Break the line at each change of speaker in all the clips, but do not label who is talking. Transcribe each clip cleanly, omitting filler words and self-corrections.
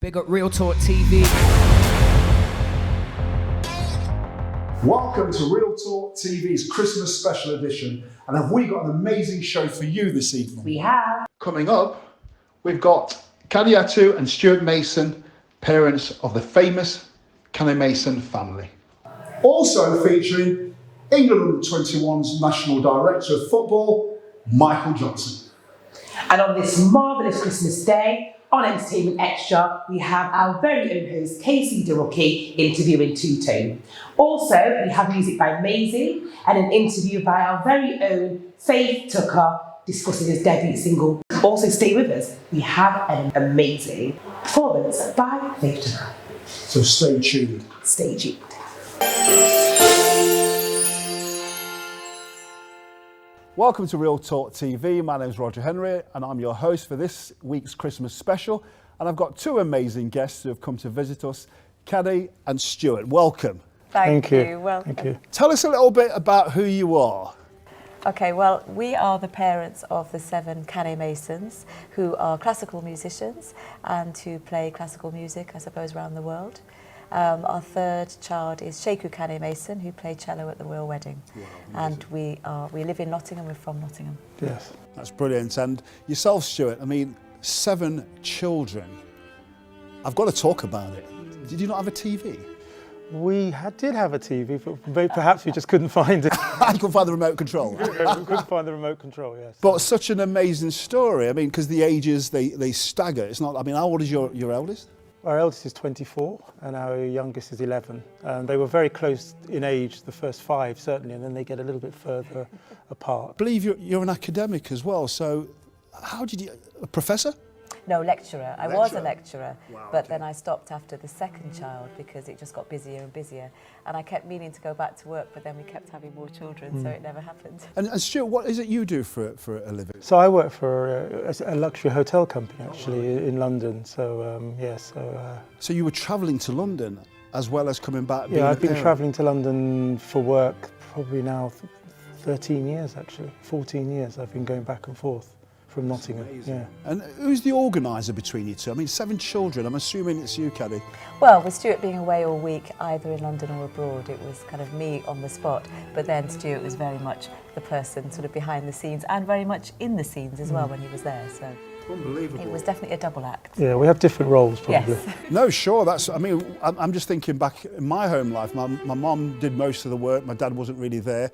Big up Real Talk TV.
Welcome to Real Talk TV's Christmas special edition. And have we got an amazing show for you this evening?
We have.
Coming up, we've got Kadiatu and Stuart Mason, parents of the famous Kane Mason family. Also featuring England Under-21's National Director of Football, Michael Johnson.
And on this marvellous Christmas day, on Entertainment Extra, we have our very own host, Casey DeRookie, interviewing Two Tone. Also, we have music by Maisie and an interview by our very own Faith Tucker discussing his debut single. Also, stay with us. We have an amazing performance by Faith Tucker.
So stay tuned.
Stay tuned.
Welcome to Real Talk TV. My name is Roger Henry and I'm your host for this week's Christmas special. And I've got two amazing guests who have come to visit us, Caddy and Stuart. Welcome.
Thank you. Welcome.
Thank you. Tell us a little bit about who you are.
Okay, well, we are the parents of the 7 Kane Masons, who are classical musicians and who play classical music, I suppose, around the world. Our third child is Sheku Kane Mason, who played cello at the royal wedding. Wow, and we live in Nottingham. We're from Nottingham.
Yes, that's brilliant. And yourself, Stuart, I mean, 7 children. I've got to talk about it. Did you not have a TV?
We did have a TV, but perhaps we just couldn't find it.
You couldn't find the remote control?
Yeah, we couldn't find the remote control, yes.
But such an amazing story. I mean, because the ages, they stagger. It's not, I mean, how old is your eldest?
Our eldest is 24 and our youngest is 11. They were very close in age, the first 5 certainly, and then they get a little bit further apart.
I believe you're an academic as well, so how did you, a professor?
No, lecturer. I was a lecturer, but then I stopped after the second child because it just got busier and busier. And I kept meaning to go back to work, but then we kept having more children, so it never happened.
And Stuart, what is it you do for a living?
So I work for a luxury hotel company, actually, in London. So,
So you were travelling to London as well as coming back?
Yeah, I've been travelling to London for work probably now 13 years, actually. 14 years I've been going back and forth from Nottingham. Yeah.
And who's the organiser between you two? I mean, 7 children. I'm assuming it's you, Caddy.
Well, with Stuart being away all week, either in London or abroad, it was kind of me on the spot. But then Stuart was very much the person sort of behind the scenes and very much in the scenes as well when he was there. So
unbelievable.
It was definitely a double act.
Yeah, we have different roles probably.
Yes.
No, sure. I mean, I'm just thinking back in my home life. My mum did most of the work. My dad wasn't really there.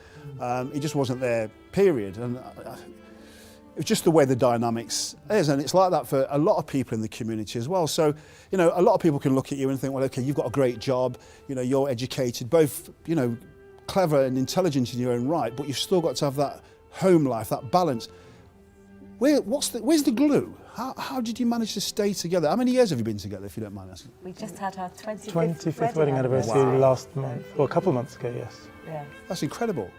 He just wasn't there, period. And it's just the way the dynamics is, and it's like that for a lot of people in the community as well. So, you know, a lot of people can look at you and think, well, okay, you've got a great job, you know, you're educated, both, you know, clever and intelligent in your own right, but you've still got to have that home life, that balance. Where's the glue? How did you manage to stay together? How many years have you been together, if you don't mind asking?
We just had our 25th
wedding anniversary last month, or a couple of months ago, yes.
Yeah.
That's incredible.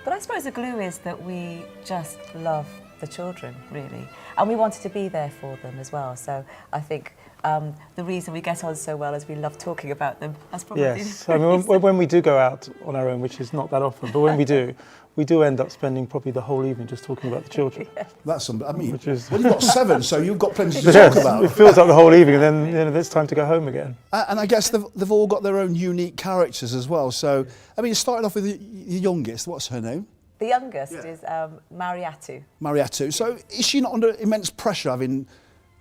But I suppose the glue is that we just love the children, really, and we wanted to be there for them as well. So I think the reason we get on so well is we love talking about them. That's probably
yes. I mean, when we do go out on our own, which is not that often, but when we do end up spending probably the whole evening just talking about the children.
Yes.
That's I mean, well, you've got 7, so you've got plenty to
yes,
talk about.
It feels like the whole evening, and then it's time to go home again.
And I guess they've all got their own unique characters as well. So, I mean, starting off with the youngest. What's her name?
The youngest is Mariatu.
Mariatu. So is she not under immense pressure having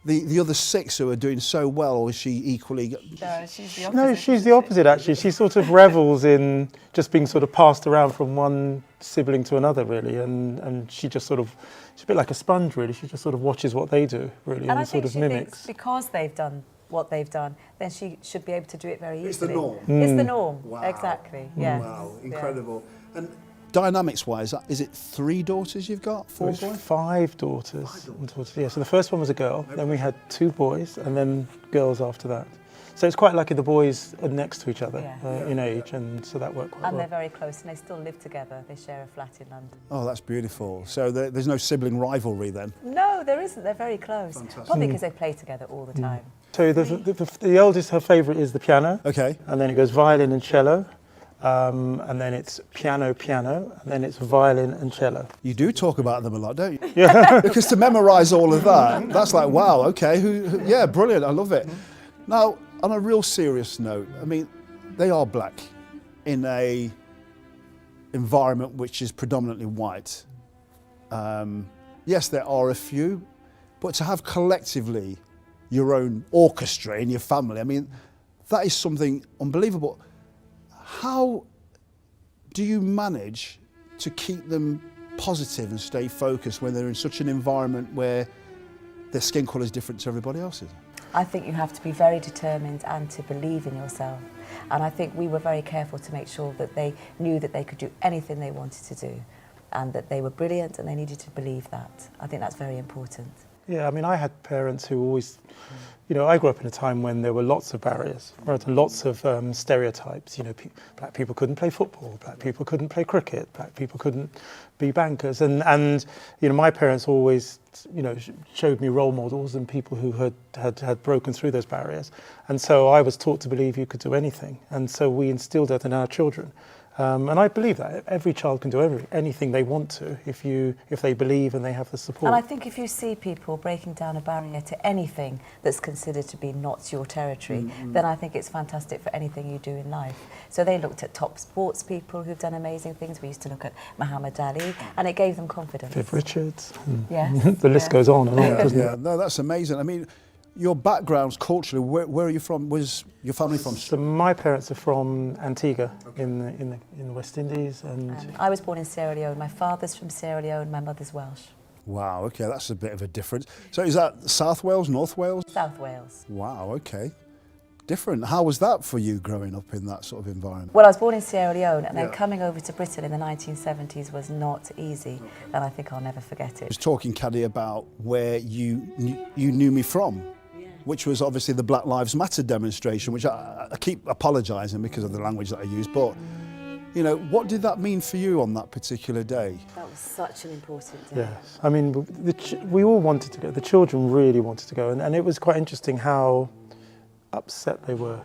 the other 6 who are doing so well, or is she equally...
No, she's the opposite.
No, she's the opposite, actually. She sort of revels in just being sort of passed around from one sibling to another, really, and she just sort of... She's a bit like a sponge, really. She just sort of watches what they do, really, and sort of mimics.
Because they've done what they've done, then she should be able to do it very easily.
It's the norm.
It's the norm,
Wow.
Exactly, yeah.
Wow, incredible. Yeah. And dynamics-wise, is it 3 daughters you've got? 4 boys?
5 daughters. Yeah, so the first one was a girl, then we had 2 boys, and then girls after that. So it's quite lucky the boys are next to each other in age, and so that worked quite well.
And they're very close, and they still live together. They share a flat in London.
Oh, that's beautiful. So there's no sibling rivalry then?
No, there isn't. They're very close.
Fantastic.
Probably because they play together all the time.
So the eldest, her favourite is the piano.
Okay.
And then it goes violin and cello. And then it's piano, and then it's violin and cello.
You do talk about them a lot, don't you? Yeah. Because to memorise all of that, that's like, wow, okay, yeah, brilliant, I love it. Now, on a real serious note, I mean, they are black in a environment which is predominantly white. Yes, there are a few, but to have collectively your own orchestra in your family, I mean, that is something unbelievable. How do you manage to keep them positive and stay focused when they're in such an environment where their skin colour is different to everybody else's?
I think you have to be very determined and to believe in yourself. And I think we were very careful to make sure that they knew that they could do anything they wanted to do and that they were brilliant and they needed to believe that. I think that's very important.
Yeah, I mean, I had parents who always, you know, I grew up in a time when there were lots of barriers, right, and lots of stereotypes. You know, black people couldn't play football, black people couldn't play cricket, black people couldn't be bankers, and you know, my parents always, you know, showed me role models and people who had broken through those barriers, and so I was taught to believe you could do anything, and so we instilled that in our children. And I believe that every child can do anything they want to if they believe and they have the support.
And I think if you see people breaking down a barrier to anything that's considered to be not your territory, then I think it's fantastic for anything you do in life. So they looked at top sports people who've done amazing things. We used to look at Muhammad Ali, and it gave them confidence.
Viv Richards.
Yes.
The list goes on and on, doesn't it?
Yeah, no, that's amazing. I mean, your backgrounds culturally, where are you from? Where's your family from?
So my parents are from Antigua in the West Indies, and
I was born in Sierra Leone. My father's from Sierra Leone, my mother's Welsh.
Wow, okay, that's a bit of a difference. So is that South Wales, North Wales?
South Wales.
Wow, okay. Different. How was that for you growing up in that sort of environment?
Well, I was born in Sierra Leone, and then
Yeah.
coming over to Britain in the 1970s was not easy, and I think I'll never forget
I
it.
was talking, Caddy, about where you knew me from, which was obviously the Black Lives Matter demonstration, which I keep apologising because of the language that I use, but, you know, what did that mean for you on that particular day?
That was such an important day.
yes, I mean, we all wanted to go. The children really wanted to go, and it was quite interesting how upset they were,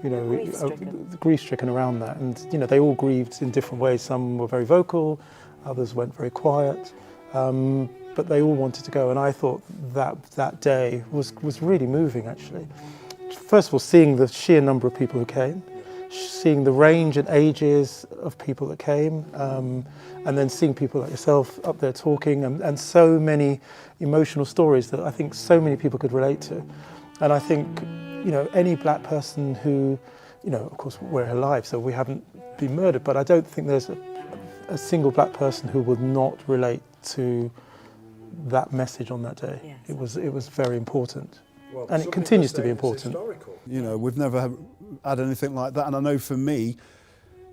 you know, grief-stricken around that. And, you know, they all grieved in different ways. Some were very vocal, others went very quiet, but they all wanted to go. And I thought that day was really moving, actually. First of all, seeing the sheer number of people who came, seeing the range and ages of people that came, and then seeing people like yourself up there talking, and so many emotional stories that I think so many people could relate to. And I think, you know, any black person who, you know, of course we're alive, so we haven't been murdered, but I don't think there's a single black person who would not relate to that message on that day.
Yes.
It was very important, and it continues to be important.
You know, we've never had anything like that, and I know for me,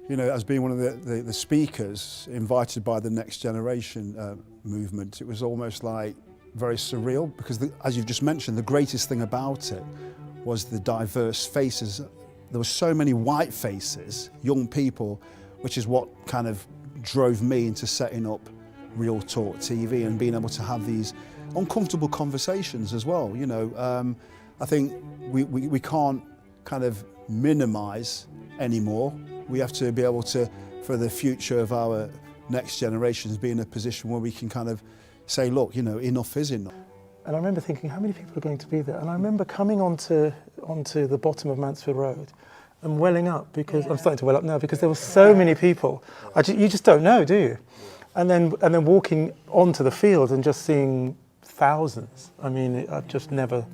you know, as being one of the speakers invited by the Next Generation movement, it was almost like very surreal, because as you've just mentioned, the greatest thing about it was the diverse faces. There were so many white faces, young people, which is what kind of drove me into setting up Real Talk TV and being able to have these uncomfortable conversations as well. You know, I think we can't kind of minimise anymore. We have to be able to, for the future of our next generations, be in a position where we can kind of say, look, you know, enough is enough.
And I remember thinking, how many people are going to be there? And I remember coming onto the bottom of Mansfield Road and welling up, because I'm starting to well up now, because there were so many people. You just don't know, do you? And then walking onto the field and just seeing thousands. I mean, I've just never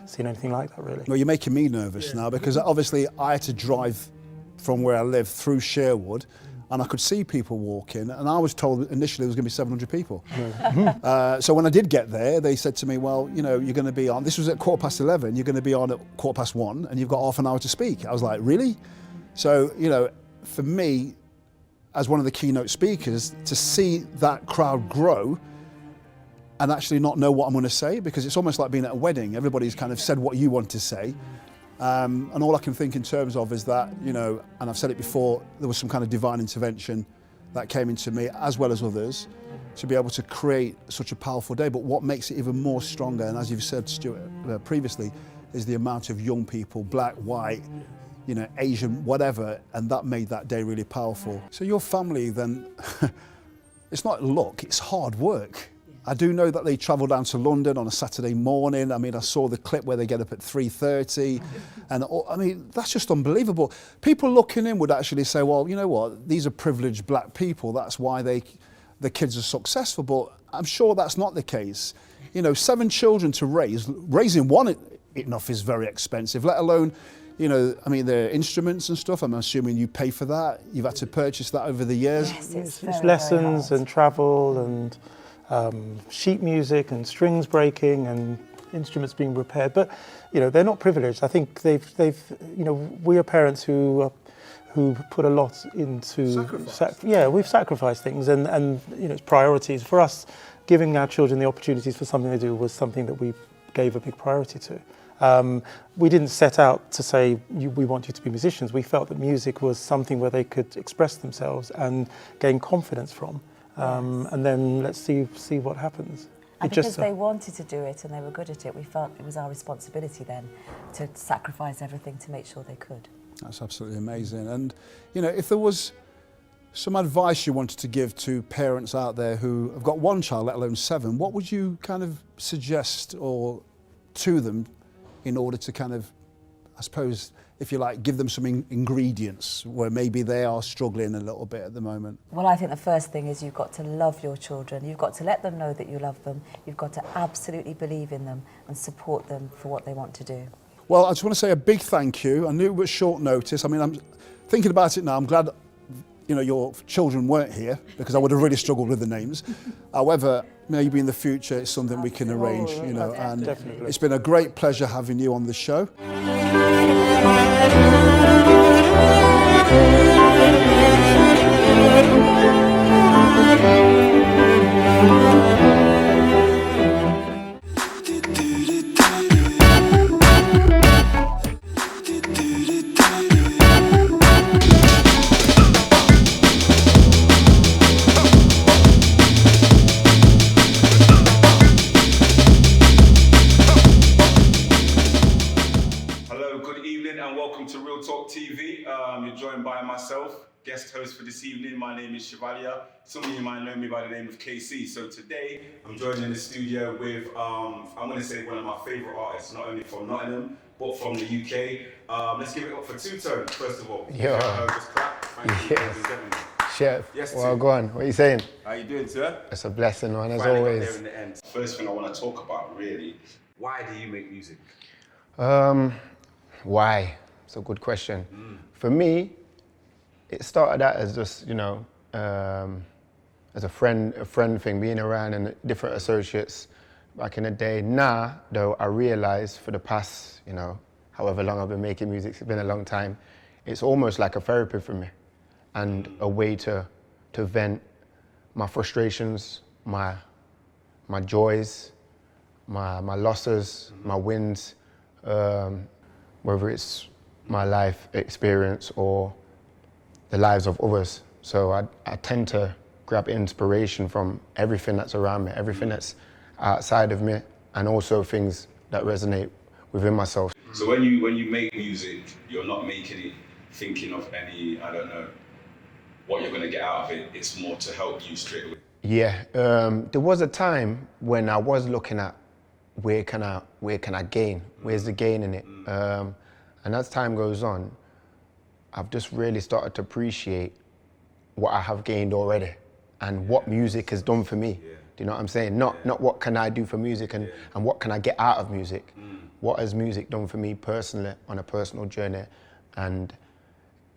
seen anything like that, really.
Well, you're making me nervous now, because obviously I had to drive from where I live through Sherwood, and I could see people walking, and I was told initially there was going to be 700 people. So when I did get there, they said to me, well, you know, you're going to be on, this was at 11:15, you're going to be on at 1:15, and you've got half an hour to speak. I was like, really? So, you know, for me, as one of the keynote speakers, to see that crowd grow and actually not know what I'm going to say, because it's almost like being at a wedding. Everybody's kind of said what you want to say. And all I can think in terms of is that, you know, and I've said it before, there was some kind of divine intervention that came into me, as well as others, to be able to create such a powerful day. But what makes it even more stronger, and as you've said, Stuart, previously, is the amount of young people, black, white, you know, Asian, whatever, and that made that day really powerful. So your family then, it's not luck, it's hard work. I do know that they travel down to London on a Saturday morning. I mean, I saw the clip where they get up at 3:30, and I mean, that's just unbelievable. People looking in would actually say, well, you know what, these are privileged black people, that's why the kids are successful, but I'm sure that's not the case. You know, 7 children to raise, raising one enough is very expensive, let alone, you know, I mean, the instruments and stuff, I'm assuming you pay for that. You've had to purchase that over the years.
Yes,
It's
very,
lessons
very
and travel and sheet music and strings breaking and instruments being repaired. But, you know, they're not privileged. I think they've you know, we are parents who put a lot into... we've sacrificed things and, you know, it's priorities. For us, giving our children the opportunities for something they do was something that we gave a big priority to. We didn't set out to say, we want you to be musicians. We felt that music was something where they could express themselves and gain confidence from. And then let's see what happens.
And because they wanted to do it and they were good at it, we felt it was our responsibility then to sacrifice everything to make sure they could.
That's absolutely amazing. And, you know, if there was some advice you wanted to give to parents out there who have got one child, let alone 7, what would you kind of suggest or to them in order to kind of, I suppose, if you like, give them some ingredients where maybe they are struggling a little bit at the moment?
Well, I think the first thing is you've got to love your children. You've got to let them know that you love them. You've got to absolutely believe in them and support them for what they want to do.
Well, I just want to say a big thank you. I knew it was short notice. I mean, I'm thinking about it now. I'm glad, you know, your children weren't here because I would have really struggled with the names. However, maybe in the future it's something we can arrange, you know, and
Definitely.
It's been a great pleasure having you on the show.
TV. You're joined by myself, guest host for this evening. My name is Chevalier. Some of you might know me by the name of KC. So today, I'm joined in the studio with, I'm going to say one of my favourite artists, not only from Nottingham, but from the UK. Let's give it up for Two-Tone, first of all.
Yeah.
Thank you, ladies and gentlemen.
Chef,
Yes,
well,
Two.
go on. What are you saying?
How you doing, sir?
It's a blessing, man, as
Finally got
always.
there in the end. First thing I want to talk about, really, why do you make music?
Why? It's a good question. For me, it started out as just, you know, as a friend thing, being around and different associates back in the day. Now, though, I realize for the past, you know, however long I've been making music, it's been a long time, it's almost like a therapy for me and a way to vent my frustrations, my joys, my losses, my wins, whether it's my life experience or the lives of others. So I tend to grab inspiration from everything that's around me, everything that's outside of me, and also things that resonate within myself.
So when you make music, you're not making it thinking of any, I don't know, what you're going to get out of it. It's more to help you straight away.
Yeah, there was a time when I was looking at where can I gain? Where's the gain in it? And as time goes on, I've just really started to appreciate what I have gained already and what music has done for me.
Yeah.
Do you know what I'm saying? Not what can I do for music and what can I get out of music. What has music done for me personally on a personal journey and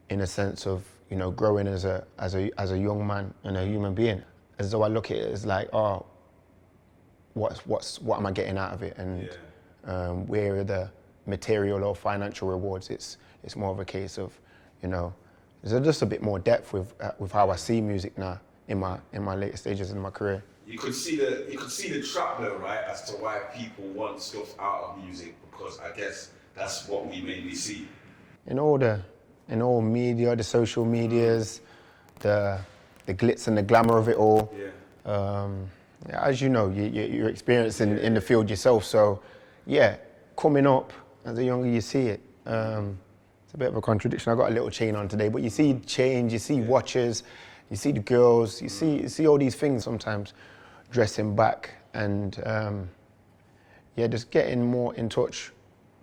in a sense of, you know, growing as a young man and a human being. As though I look at it as like, oh, what am I getting out of it? And where are the material or financial rewards? It's more of a case of, you know, there's just a bit more depth with how I see music now in my later stages in my career.
You could see the trap though, right, as to why people want stuff out of music, because I guess that's what we mainly see. In all media, the social medias, the glitz and the glamour of it all. As you know, you're experiencing in the field yourself. So, yeah, coming up as a younger, you see it. It's a bit of a contradiction. I got a little chain on today, but you see change, you see watches, you see the girls, you see all these things sometimes
dressing back and yeah, just getting more in touch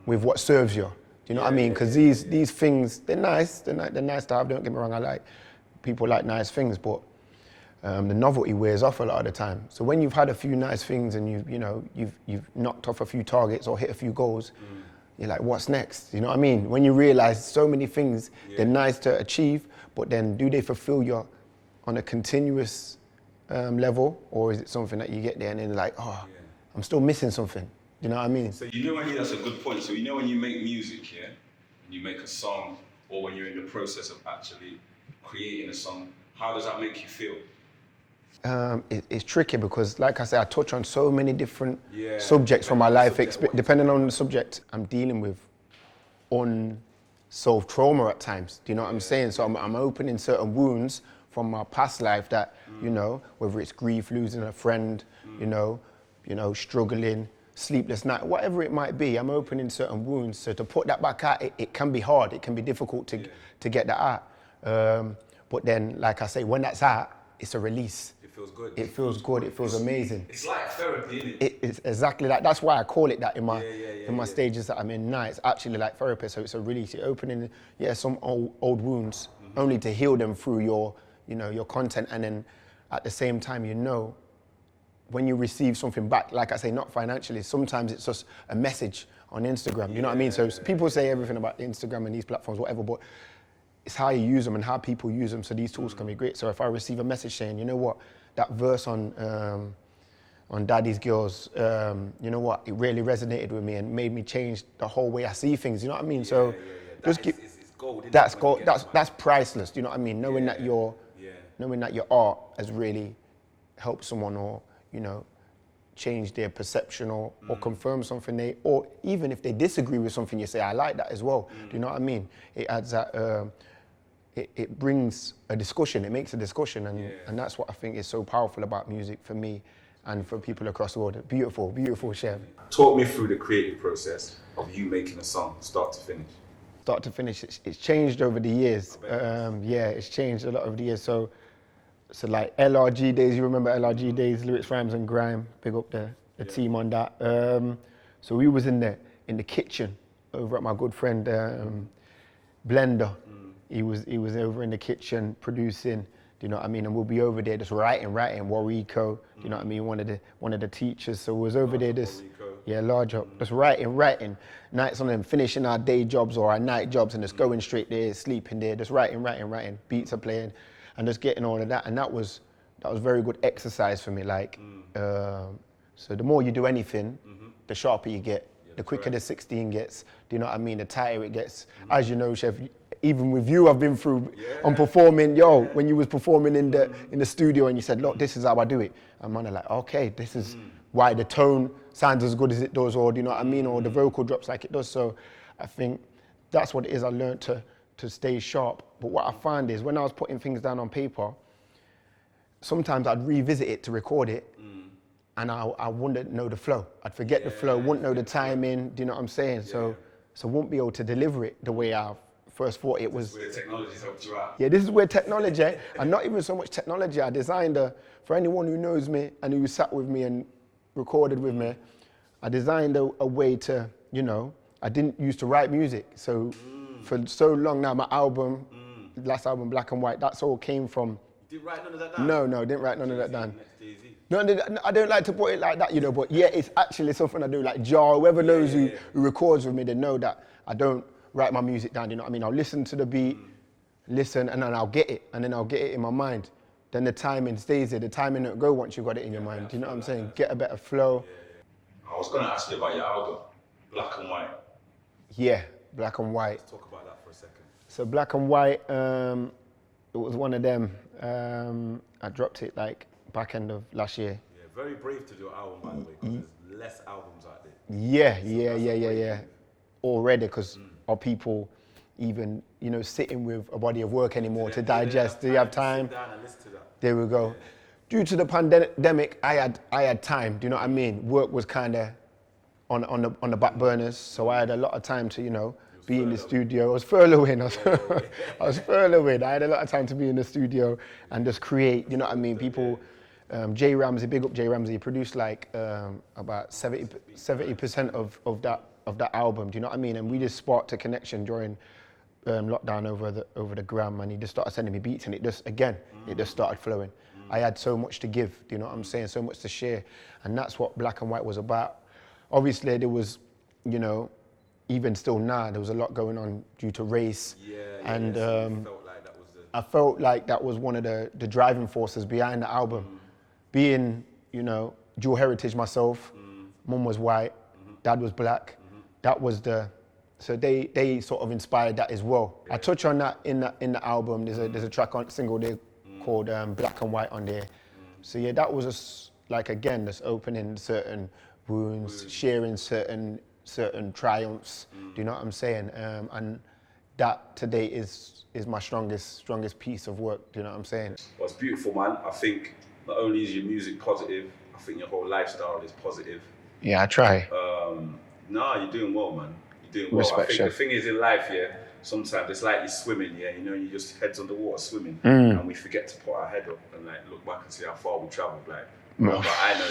with what serves you. Do you know what I mean? Because these things, they're nice. They're nice to have. Don't get me wrong. People like nice things, but the novelty wears off a lot of the time. So when you've had a few nice things and you've knocked off a few targets or hit a few goals, you're like, what's next? You know what I mean? When you realize so many things, they're nice to achieve, but then do they fulfill you on a continuous level, or is it something that you get there and then like, oh, I'm still missing something? You know what I mean?
So that's a good point. So when you make music, yeah, and you make a song, or when you're in the process of actually creating a song, how does that make you feel?
It's tricky because, like I said, I touch on so many different subjects from my life. Depending on the subject, I'm dealing with unsolved trauma at times. Do you know what I'm saying? So I'm opening certain wounds from my past life that, you know, whether it's grief, losing a friend, you know, struggling, sleepless night, whatever it might be, I'm opening certain wounds. So to put that back out, it can be hard. It can be difficult to get that out. But then, like I say, when that's out, it's a release.
It feels good.
It feels good. It feels amazing.
It's like therapy, isn't it?
It's exactly that. That's why I call it that in my stages that I'm in now. It's actually like therapy. So it's a release. You're opening, some old wounds, only to heal them through your content. And then at the same time, when you receive something back, like I say, not financially, sometimes it's just a message on Instagram. You know what I mean? So people say everything about Instagram and these platforms, whatever, but it's how you use them and how people use them. So these tools can be great. So if I receive a message saying, you know what, that verse on Daddy's Girls, you know what, it really resonated with me and made me change the whole way I see things. You know what I mean? So just give. It's gold. That's gold. That's priceless. Do you know what I mean? Knowing that your art has really helped someone, or change their perception or confirm something or even if they disagree with something, you say, I like that as well. Do you know what I mean? It adds that, it brings a discussion, it makes a discussion, and that's what I think is so powerful about music for me and for people across the world. Beautiful, beautiful, Chef.
Talk me through the creative process of you making a song, start to finish.
Start to finish, it's changed over the years. It's changed a lot over the years. So like LRG days, you remember LRG days, Lyrics, Rhymes and Grime, big up the team on that. So we was in the kitchen over at my good friend Blender. He was over in the kitchen producing, do you know what I mean? And we'll be over there just writing, Warrico, do you know what I mean? One of the teachers. So we was over there large up, just writing. Nights on them, finishing our day jobs or our night jobs and just going straight there, sleeping there, just writing. Beats are playing. And just getting all of that, and that was very good exercise for me. So the more you do anything, the sharper you get, the quicker the 16 gets. Do you know what I mean? The tighter it gets. As you know, Chef, even with you, I've been through on performing. When you was performing in the studio, and you said, "Look, this is how I do it." I'm on it like, okay, this is why the tone sounds as good as it does, or do you know what I mean, or the vocal drops like it does. So I think that's what it is. I learned to stay sharp. But what I find is when I was putting things down on paper, sometimes I'd revisit it to record it, and I wouldn't know the flow. I'd forget the flow, wouldn't know the timing, do you know what I'm saying? So wouldn't be able to deliver it the way I first thought it was.
Where technology's helped you out.
Yeah, this is where technology, and not even so much technology, I designed for anyone who knows me and who sat with me and recorded with me, I designed a way to, I didn't used to write music. So for so long now, my album, last album, Black and White, that's all came from.
You didn't write none of that down?
No, didn't write none of that down. No, I don't like to put it like that, but yeah, it's actually something I do. Like Jar, whoever knows who records with me, they know that I don't write my music down, you know what I mean? I'll listen to the beat, listen, and then I'll get it, and then I'll get it in my mind. Then the timing stays there. The timing don't go once you've got it in your mind. Do you know what I'm saying? Get a better flow.
I was going to ask you about your album, Black and White.
Yeah, Black and White.
Let's talk about that for a second. So
Black and White, it was one of them. I dropped it like back end of last year.
Yeah, very brave to do an album, by the way, because there's less albums out there.
Yeah. Already, because are people even, sitting with a body of work anymore to digest? Do you have time?
Sit down and listen to that.
There we go. Due to the pandemic, I had time. Do you know what I mean? Work was kind of on the back burners, so I had a lot of time to, be in the studio. I was furloughing. I was furloughing. I had a lot of time to be in the studio and just create. You know what I mean? People Jay Ramsey, big up Jay Ramsey, he produced like about 70% of that album. Do you know what I mean? And we just sparked a connection during lockdown over the gram, and he just started sending me beats, and it just started flowing. I had so much to give. Do you know what I'm saying? So much to share, and that's what Black and White was about. Obviously, there was, you know, even still now, there was a lot going on due to race, and I felt like that was one of the driving forces behind the album. Being, you know, dual heritage myself, mum was white, dad was black. That was so they sort of inspired that as well. I touch on that in the album. There's a track on single there called Black and White on there. So yeah, that was just like, again, just opening certain wounds, sharing certain triumphs. Do you know what I'm saying? And that today is my strongest piece of work. Do you know what I'm saying?
Well, it's beautiful, man. I think not only is your music positive, I think your whole lifestyle is positive.
Yeah, I try.
You're doing well, man. You're doing well.
Respect,
I think
chef.
the thing is in life, sometimes it's like you're swimming, you know, you just heads underwater swimming, and we forget to put our head up and like look back and see how far we travelled. Like, but I know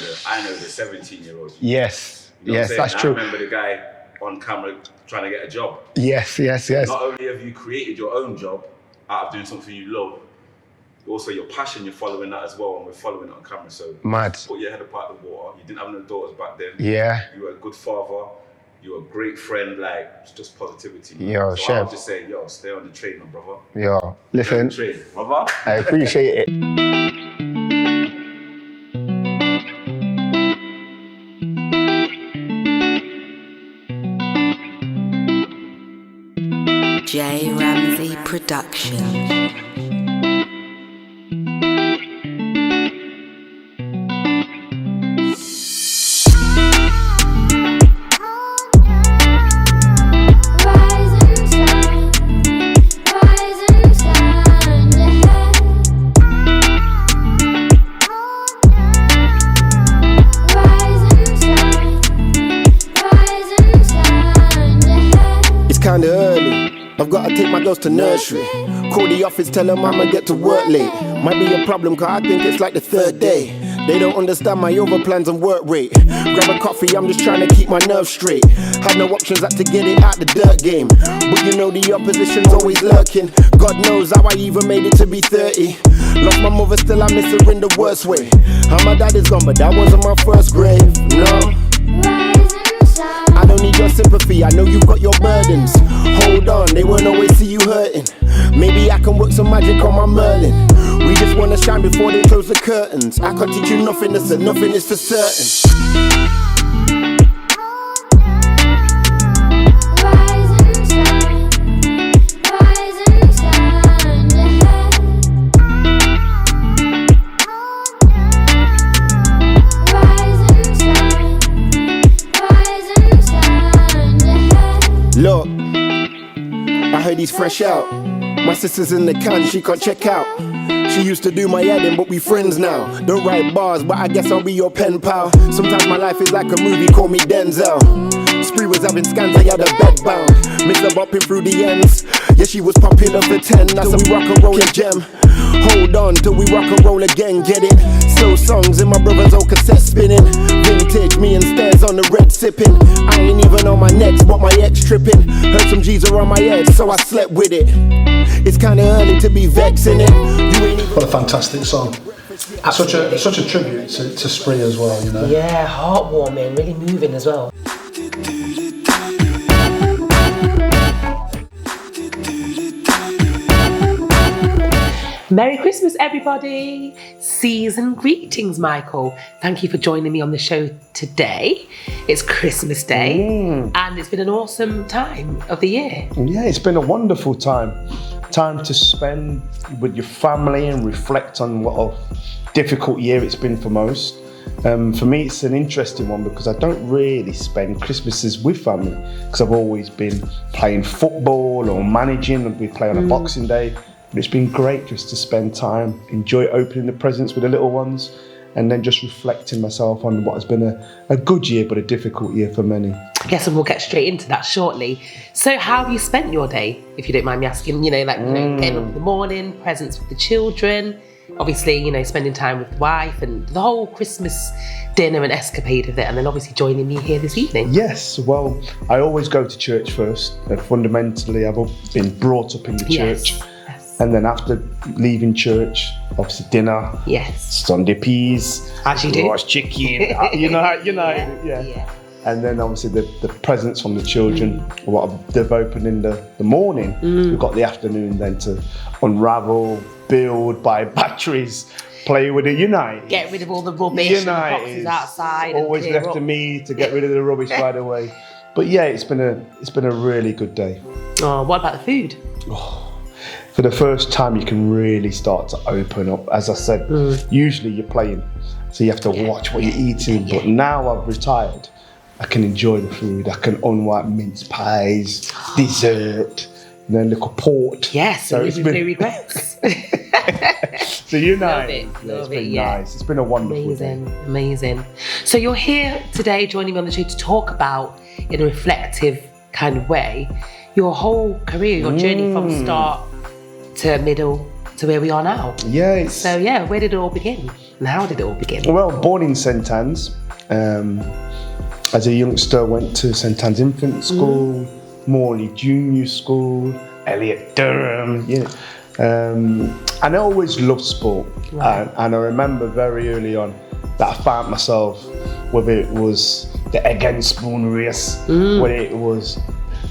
the 17-year-old.
Yes,
You know
yes, that's true.
I remember the guy on camera trying to get a job.
Yes.
Not only have you created your own job out of doing something you love, also your passion, you're following that as well, and we're following it on camera. So
Mad.
Put your head apart the water. You didn't have no daughters back then.
Yeah.
You were a good father. You were a great friend. Like, it's just positivity. Man.
Yo,
so
chef.
I would just say, stay on the train, my brother.
Yo,
Stay on
listen.
the train, brother.
I appreciate it.
J Ramsey Production.
Kinda early, I've gotta take my girls to nursery. Call the office, tell them I'ma get to work late. Might be a problem, cause I think it's like the third day. They don't understand my overplans and work rate. Grab a coffee, I'm just trying to keep my nerves straight. Had no options, had to get it out the dirt game. But you know the opposition's always lurking. God knows how I even made it to be 30. Lost my mother, still I miss her in the worst way. And my dad is gone, but that wasn't my first grave, no. I don't need your sympathy, I know you've got your burdens. Hold on, they won't always see you hurting. Maybe I can work some magic on my Merlin. We just wanna shine before they close the curtains. I can't teach you nothing, listen, nothing is for certain. Look, I heard he's fresh out. My sister's in the can, she can't check out. She used to do my heading, but we friends now. Don't write bars, but I guess I'll be your pen pal. Sometimes my life is like a movie, call me Denzel. Spree was having scans, I had a bed bound. Miss her bopping through the ends. Yeah, she was popular for 10, that's a rock and roll gem. Hold on till we rock and roll again, get it? Slow songs in my brother's old cassette spinning. Vintage, me and Stairs on the red sipping. I ain't even on my next, but my ex tripping. Heard some G's are on my head, so I slept with it. It's kinda early to be vexing it. You ain't even.
What a fantastic song.
Absolutely.
Such a tribute to Spree as well, you know.
Yeah, heartwarming, really moving as well. Merry Christmas, everybody. Season greetings, Michael. Thank you for joining me on the show today. It's Christmas Day, and it's been an awesome time of the year.
Yeah, it's been a wonderful time to spend with your family and reflect on what a difficult year it's been for most. For me, it's an interesting one because I don't really spend Christmases with family because I've always been playing football or managing, and we play on a Boxing Day. But it's been great just to spend time, enjoy opening the presents with the little ones, and then just reflecting myself on what has been a good year, but a difficult year for many.
Yes, and we'll get straight into that shortly. So how have you spent your day, if you don't mind me asking? Getting up in the morning, presents with the children, obviously, you know, spending time with the wife and the whole Christmas dinner and escapade of it, and then obviously joining me here this evening.
Yes, well, I always go to church first. Fundamentally, I've been brought up in the church.
Yes.
And then after leaving church, obviously dinner,
Yes.
Sunday peas,
As you do.
roast chicken, yeah. And then obviously the presents from the children, what they've opened in the morning. We've got the afternoon then to unravel, build, buy batteries, play with it, unite.
Get rid of all the rubbish and the boxes outside.
Always
and
left to me to get rid of the rubbish, by the way. But yeah, it's been a really good day.
Oh, what about the food?
For the first time, you can really start to open up. As I said, usually you're playing, so you have to watch what you're eating. But now I've retired, I can enjoy the food. I can unwind mince pies, dessert, and then little port.
Yes, so it's been regrets.
So you know,
Love it,
it's been nice. It's been a wonderful day.
Amazing. So you're here today joining me on the show to talk about, in a reflective kind of way, your whole career, your journey from start to middle to where we are now.
Yeah.
So yeah, where did it all begin? And how did it all begin?
Well, born in St Anne's. As a youngster, went to St Anne's Infant School, Morley Junior School, Elliot Durham, and I always loved sport.
Right.
And I remember very early on that I found myself, whether it was the egg and spoon race, whether it was,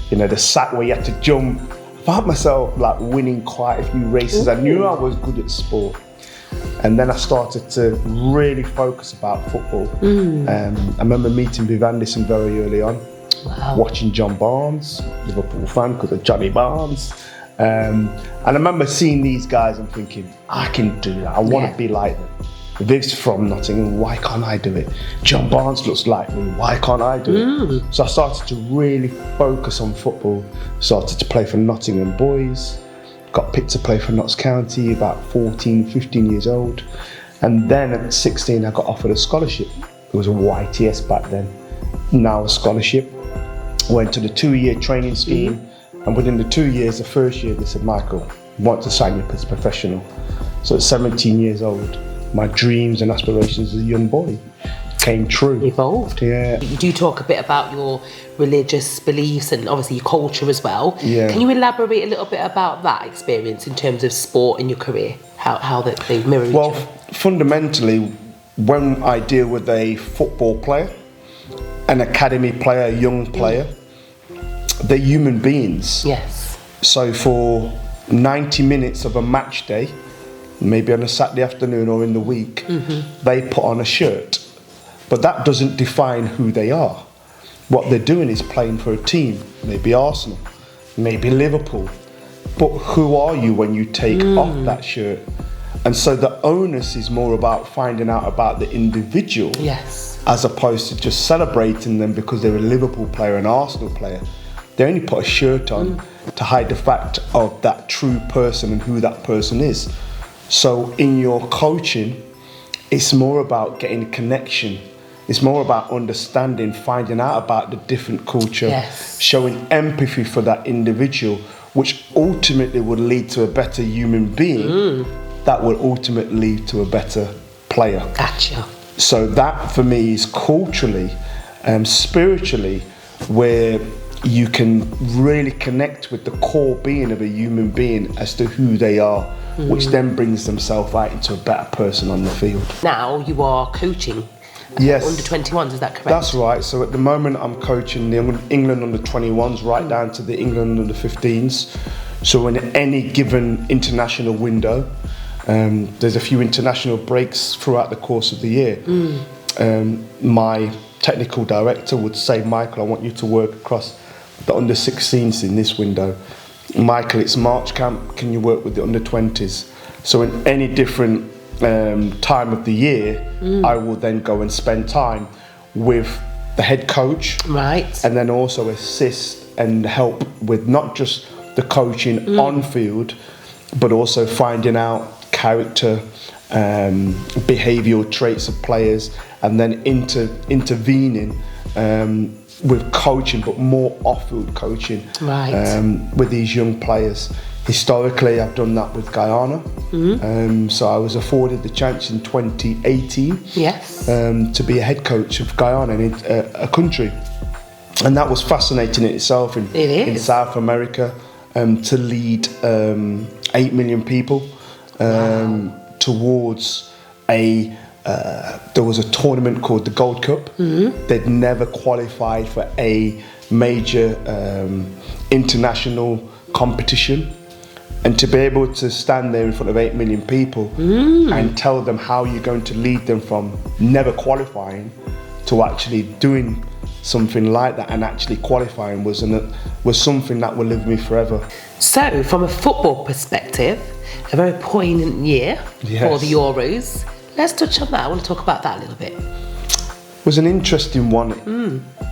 the sack where you had to jump, I found myself like winning quite a few races. I knew I was good at sport. And then I started to really focus about football. I remember meeting Viv Anderson very early on, watching John Barnes, Liverpool fan because of Johnny Barnes. And I remember seeing these guys and thinking, I can do that. I want to be like them. Viv's from Nottingham, why can't I do it? John Barnes looks like me, why can't I do it? So I started to really focus on football, started to play for Nottingham boys, got picked to play for Notts County about 14, 15 years old. And then at 16, I got offered a scholarship. It was a YTS back then, now a scholarship. Went to the 2-year training scheme. And within the 2 years, the first year, they said, Michael, we want to sign you up as a professional. So at 17 years old, my dreams and aspirations as a young boy came true.
Evolved.
Yeah.
You do talk a bit about your religious beliefs and obviously your culture as well.
Yeah.
Can you elaborate a little bit about that experience in terms of sport in your career? How they mirror each other?
Fundamentally, when I deal with a football player, an academy player, a young player, they're human beings.
Yes.
So for 90 minutes of a match day, maybe on a Saturday afternoon or in the week, they put on a shirt. But that doesn't define who they are. What they're doing is playing for a team, maybe Arsenal, maybe Liverpool. But who are you when you take off that shirt? And so the onus is more about finding out about the individual, as opposed to just celebrating them because they're a Liverpool player, an Arsenal player. They only put a shirt on to hide the fact of that true person and who that person is. So in your coaching, it's more about getting a connection. It's more about understanding, finding out about the different culture, showing empathy for that individual, which ultimately would lead to a better human being that will ultimately lead to a better player.
Gotcha.
So that for me is culturally, spiritually, where you can really connect with the core being of a human being as to who they are, which then brings themselves out into a better person on the field.
Now you are coaching under 21s, is that correct?
That's right. So at the moment I'm coaching the England under 21s right down to the England under 15s. So in any given international window, there's a few international breaks throughout the course of the year. My technical director would say, Michael, I want you to work across the under 16s in this window. Michael, it's March camp, can you work with the under 20s? So in any different time of the year, I will then go and spend time with the head coach, and then also assist and help with not just the coaching on field, but also finding out character, behavioural traits of players, and then intervening with coaching, but more off-field coaching with these young players. Historically, I've done that with Guyana. So I was afforded the chance in 2018
Yes.
to be a head coach of Guyana, in a country. And that was fascinating in itself in South America, to lead 8 million people towards there was a tournament called the Gold Cup. They'd never qualified for a major international competition. And to be able to stand there in front of 8 million people and tell them how you're going to lead them from never qualifying to actually doing something like that and actually qualifying was something that will live with me forever.
So, from a football perspective, a very poignant year for the Euros. Let's touch on that. I want to talk about that a little bit.
It was an interesting one.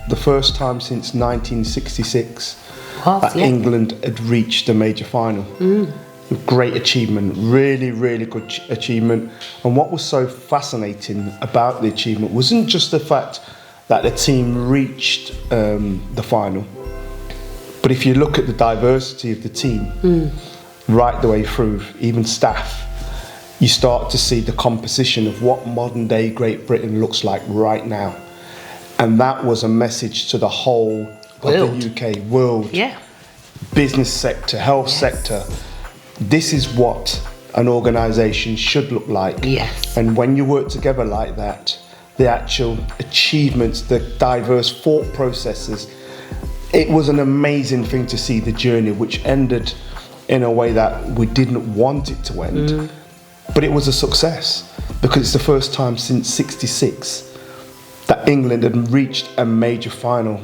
The first time since 1966 that England had reached a major final. Great achievement, really, really good achievement. And what was so fascinating about the achievement wasn't just the fact that the team reached the final, but if you look at the diversity of the team right the way through, even staff, you start to see the composition of what modern day Great Britain looks like right now. And that was a message to the whole of the UK world, business sector, health sector. This is what an organisation should look like. And when you work together like that, the actual achievements, the diverse thought processes, it was an amazing thing to see the journey, which ended in a way that we didn't want it to end. But it was a success because it's the first time since '66 that England had reached a major final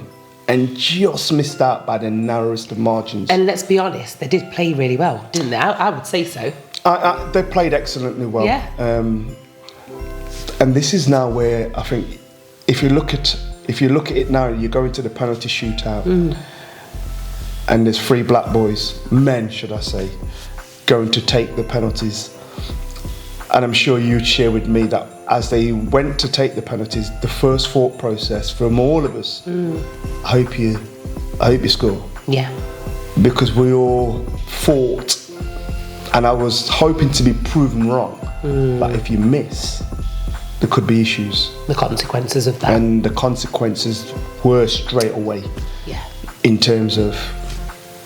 and just missed out by the narrowest of margins.
And let's be honest, they did play really well, didn't they? I would say so.
They played excellently well. And this is now where I think, if you look at it now, you go into the penalty shootout, and there's 3 black boys, men should I say, going to take the penalties. And I'm sure you'd share with me that as they went to take the penalties, the first thought process from all of us, I hope you score. Because we all fought, and I was hoping to be proven wrong. But if you miss, there could be issues.
The consequences of that.
And the consequences were straight away. In terms of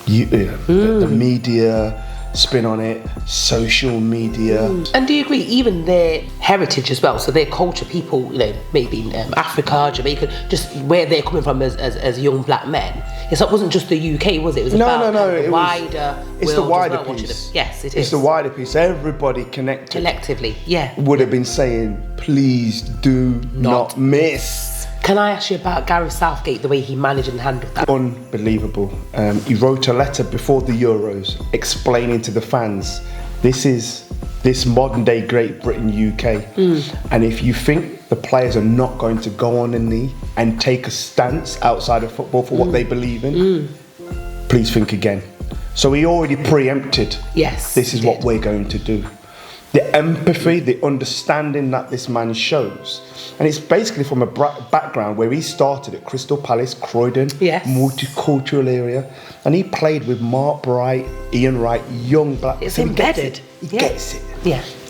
the media spin on it, social media.
And do you agree, even their heritage as well, so their culture, people, maybe in Africa, Jamaica, just where they're coming from as young black men, it wasn't just the UK, was it? It was about the wider world.
It's the wider
well,
piece.
Yes, it is.
It's the wider piece. Everybody connected.
Collectively,
would have been saying, please do not miss.
Can I ask you about Gareth Southgate, the way he managed and handled that?
Unbelievable. He wrote a letter before the Euros explaining to the fans, this modern day Great Britain UK. And if you think the players are not going to go on a knee and take a stance outside of football for what they believe in, please think again. So he already preempted, this is what we're going to do. The empathy, the understanding that this man shows. And it's basically from a background where he started at Crystal Palace, Croydon, multicultural area. And he played with Mark Bright, Ian Wright, young black.
It's embedded.
He gets it.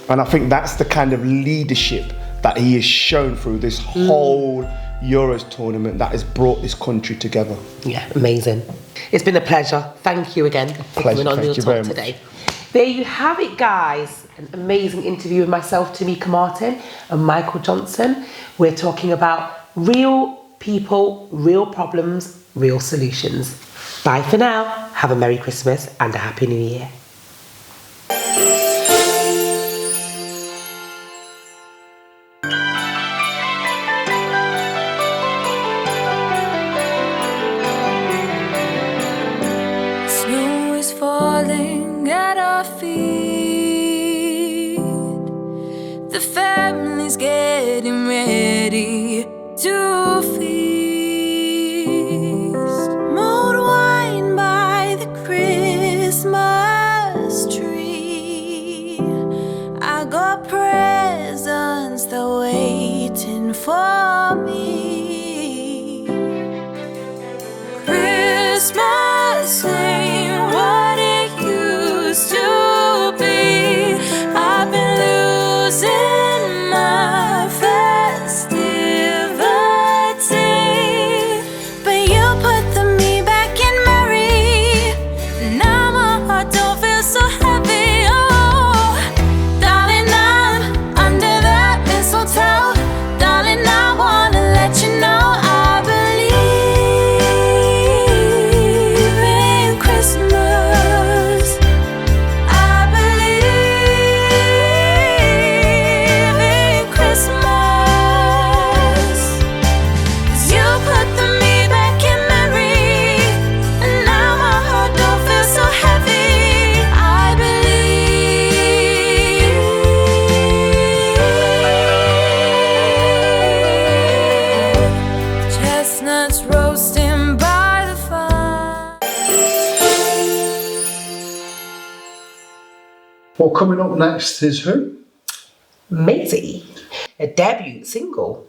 And I think that's the kind of leadership that he has shown through this whole Euros tournament that has brought this country together.
Amazing. It's been a pleasure. Thank you again for coming on Real Talk today. There you have it, guys. An amazing interview with myself, Tamika Martin, and Michael Johnson. We're talking about real people, real problems, real solutions. Bye for now. Have a Merry Christmas and a Happy New Year.
Snow is falling at our feet. The family's getting ready to feast. Mulled wine by the Christmas tree. I got presents that waiting for me. Christmas ain't what it used heart don't feel so heavy. Oh, darling, I'm under that mistletoe. Darling, I wanna let you know I believe in Christmas. I believe in Christmas. 'Cause you put the me back in memory, and now my heart don't feel so heavy. I believe. Chestnuts roasting by the fire.
Well, coming up next is who?
Maisie, a debut single.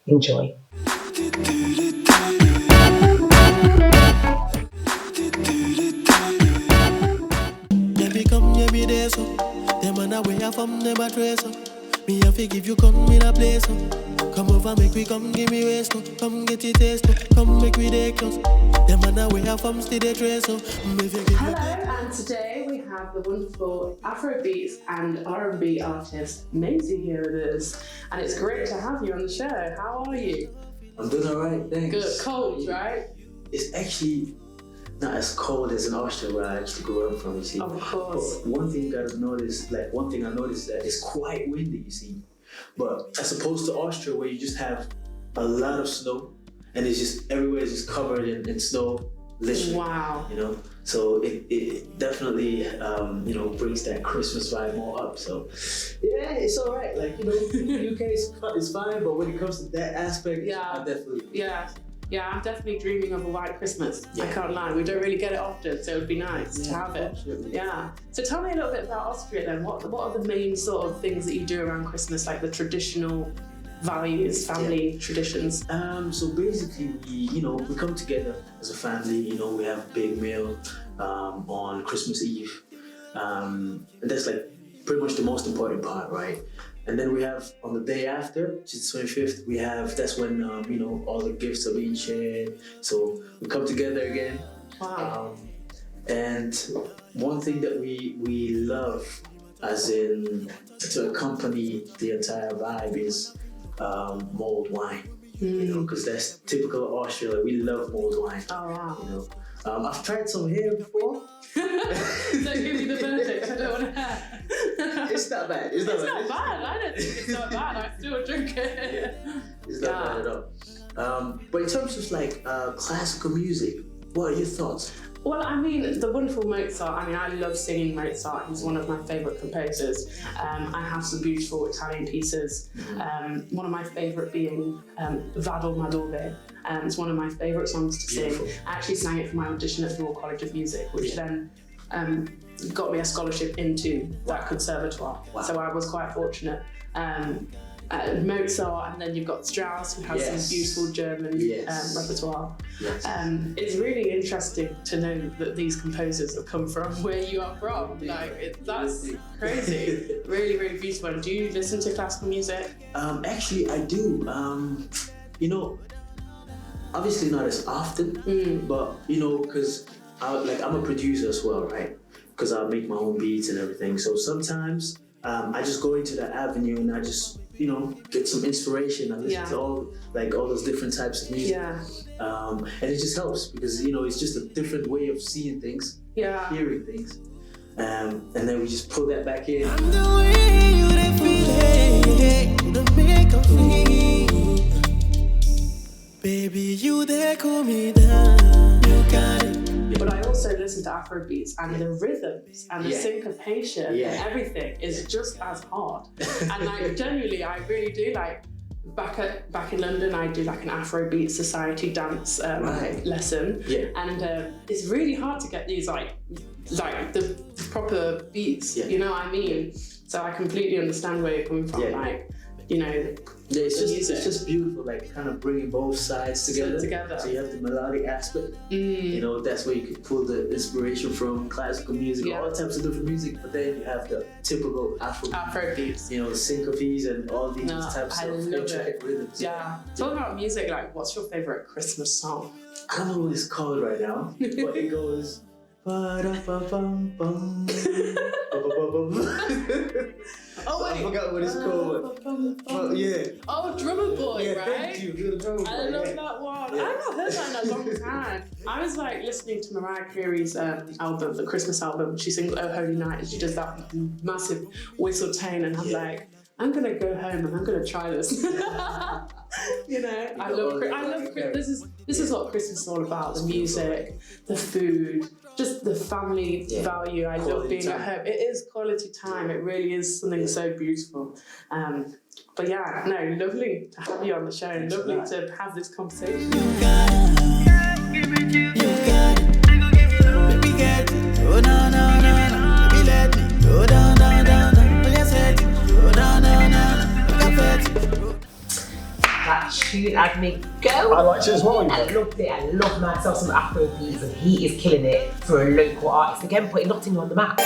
Enjoy.
Baby, come here, be there, so. Them on the way from them a trace, so. Me have to give you come in a place, so. Come over, make we come, give me waste, so. Come get it taste, so. Come make we day close. Them on the way from still they trace, so.
Hello, and today we have the wonderful Afrobeats and R&B artist Maisie here with us, and it's great to have you on the show. How are you?
I'm doing alright, thanks.
Good. Cold, right?
It's actually not as cold as in Austria where I actually grew up from, you see.
Of course.
But one thing you gotta notice, like one thing I noticed that it's quite windy, you see. But as opposed to Austria where you just have a lot of snow and it's just everywhere is just covered in snow, literally.
Wow.
You know, so it definitely brings that Christmas vibe more up. So yeah, it's all right. Like UK is fine, but when it comes to that aspect,
Yeah.
I definitely
Yeah, I'm definitely dreaming of a white Christmas. I can't lie. We don't really get it often, so it would be nice to have it.
Absolutely.
Yeah. So tell me a little bit about Austria then. What are the main sort of things that you do around Christmas, like the traditional values, family traditions?
So basically, we come together as a family. We have a big meal on Christmas Eve, and that's like pretty much the most important part, right? And then we have on the day after, which is the 25th, that's when all the gifts are being shared. So we come together again.
Wow.
And one thing that we love, as in to accompany the entire vibe, is mulled wine. Because that's typical of Austria. Like, we love mulled wine.
Oh wow.
I've tried some here before.
Don't give me the verdict. I don't want to have.
It's not bad. It's
not bad. I don't think it's not bad. I still drink it.
It's not bad at all. But in terms of like classical music, what are your thoughts?
Well, I mean, the wonderful Mozart. I mean, I love singing Mozart. He's one of my favourite composers. I have some beautiful Italian pieces. One of my favourite being Vado Madove. It's one of my favourite songs to sing. I actually sang it for my audition at the Royal College of Music, which then got me a scholarship into that conservatoire.
Wow.
So I was quite fortunate. Mozart, and then you've got Strauss, who has some beautiful German repertoire.
Yes.
It's really interesting to know that these composers have come from where you are from. That's crazy. Really, really beautiful. And do you listen to classical music?
Actually, I do. Obviously not as often, but because I'm a producer as well, right? Because I make my own beats and everything. So sometimes I just go into that avenue and I just get some inspiration. I listen to all those different types of music. And it just helps because it's just a different way of seeing things, hearing things. And then we just pull that back in.
And the way you the make of me. Baby, you there, cool me down. You got it.
But I also listen to Afrobeats, and the rhythms and the syncopation and everything is just as hard. And genuinely, I really do back in London, I do like an Afrobeat society dance lesson, and it's really hard to get these like the proper beats. You know what I mean? So I completely understand where you're coming from.
It's just beautiful, kind of bringing both sides together. So you have the melodic aspect. That's where you can pull the inspiration from classical music, all types of different music. But then you have the typical
Afrobeats.
Syncopes and all these types of intricate rhythms.
Talking about music, what's your favorite Christmas song?
I don't know what it's called right now, but it goes. Ba-da-ba-bum-bum.
Oh wait,
I forgot what it's called. Oh yeah.
Oh, Drummer Boy,
Yeah,
right?
thank you. You're the drummer boy.
I love
yeah.
that one.
Yeah.
I've not heard that in a long time. I was like listening to Mariah Carey's album, the Christmas album. She sings "Oh Holy Night" and she does that massive whistle tone, and I'm like, I'm gonna go home and I'm gonna try this. You know, I love this is what Christmas is all about: the music, the food, just the family value. I love being at home. It is quality time. It really is something so beautiful. But yeah, no, lovely to have you on the show. Lovely to have this conversation.
That tune had me go.
I liked it as well.
I loved it. I love myself some Afro beats, and he is killing it for a local artist. Again, putting Nottingham on the map.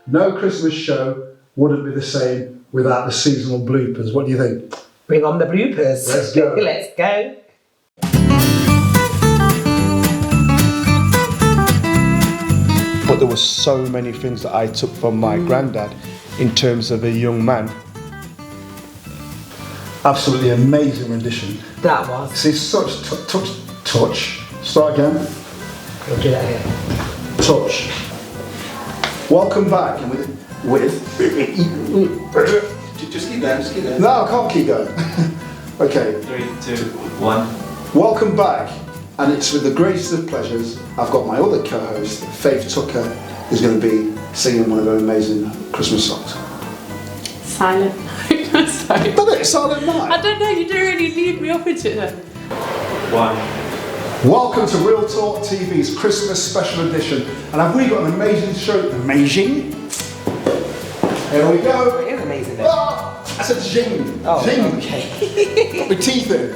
No Christmas show wouldn't be the same without the seasonal bloopers. What do you think?
Bring on the bloopers.
Let's go.
Let's go.
But there were so many things that I took from my granddad in terms of a young man.
Absolutely amazing rendition.
That was.
See, such touch. Start again.
We'll do that again.
Touch. Welcome back with.
Just keep going. Just keep going.
No, I can't keep going. Okay.
3, 2, 1.
Welcome back, and it's with the greatest of pleasures. I've got my other co-host, Faith Tucker, who's going to be singing one of her amazing Christmas songs.
Silent Night. Sorry.
But it's Silent Night.
I don't know. You don't really lead me up into it.
1.
Welcome to Real Talk TV's Christmas special edition, and have we got an amazing show? Amazing. Here we go.
It is amazing. Then.
Ah, I said zing.
Oh,
zing.
okay.
Got my teeth in.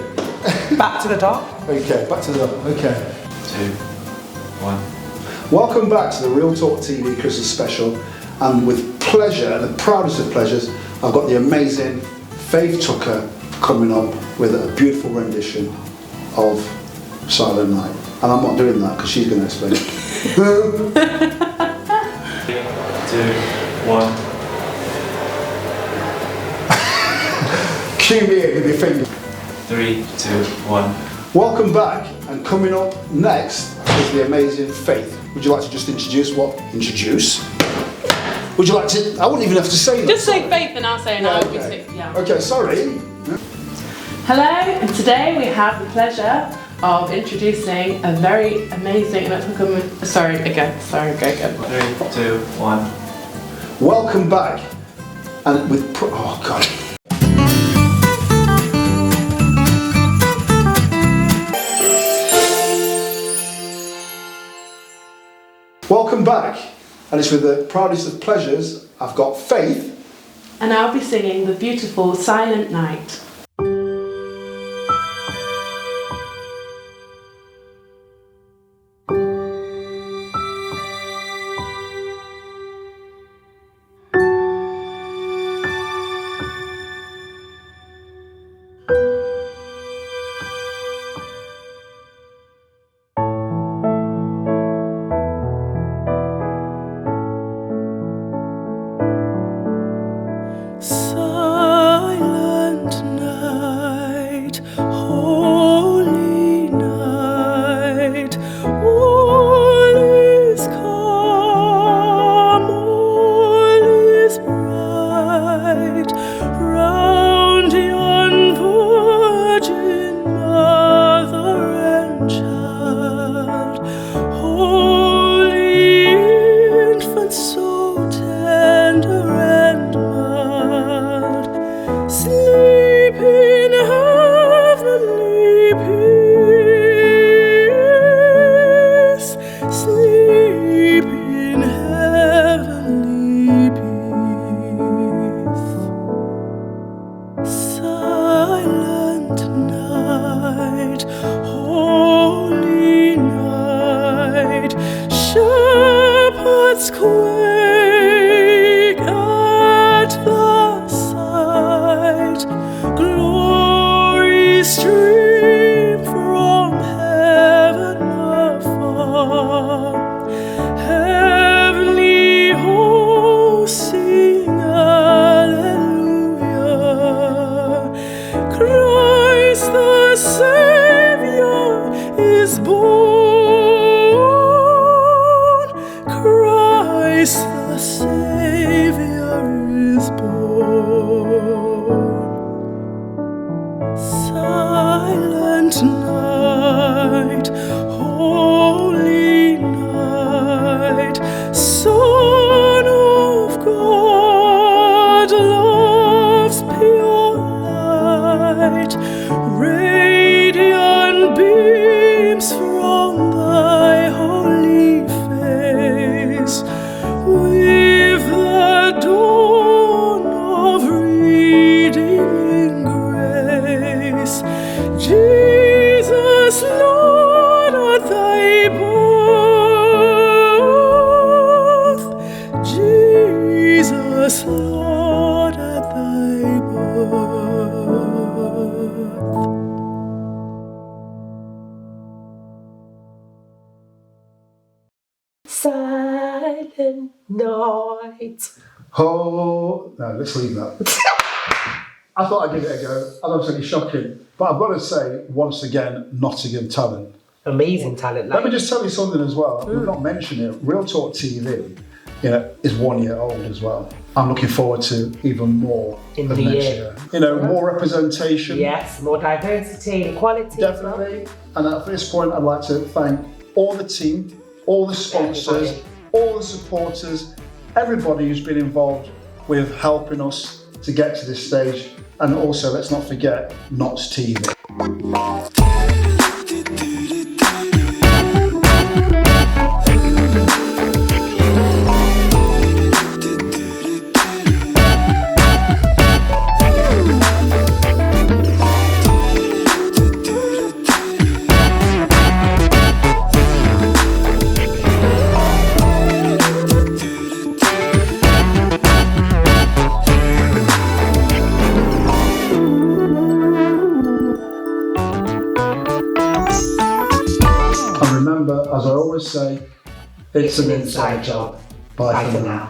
Back to the dark.
Okay, back to the okay.
2, 1.
Welcome back to the Real Talk TV Christmas special, and with pleasure, the proudest of pleasures, I've got the amazing Faith Tucker coming up with a beautiful rendition of Silent Night. And I'm not doing that because she's going to explain it.
3, 2, 1.
Cue me in with your finger.
3, 2, 1.
Welcome back, and coming up next is the amazing Faith. Would you like to just introduce what? Introduce? Would you like to? I wouldn't even have to say that.
Just say Faith and I'll say and I'll be
okay.
sick. Yeah.
Okay, sorry.
Hello, and today we have the pleasure of introducing a very amazing and sorry, go again.
3, 2, 1.
Welcome back, and with oh god. Welcome back, and it's with the proudest of pleasures, I've got Faith.
And I'll be singing the beautiful Silent Night.
Silent
is born. Christ the Savior is born. Silent night, holy night, Son of God, love's pure light, radiant beams from thy holy face, with the dawn of redeeming grace. Jesus, Lord, at thy birth. Jesus, Lord, at thy birth.
Silent night.
Oh, no, let's leave that. I thought I'd give it a go. I'm absolutely shocking. But I've got to say, once again, Nottingham talent.
Amazing talent.
Let me just tell you something as well. We've not mentioned it. Real Talk TV, is 1 year old as well. I'm looking forward to even more
In
of
the
next
year.
year. More representation.
Yes, more diversity and equality.
Definitely. And at this point, I'd like to thank all the team, all the sponsors, all the supporters, everybody who's been involved with helping us to get to this stage. And also, let's not forget, Knots TV. And remember, as I always say, it's an inside job. Bye for now.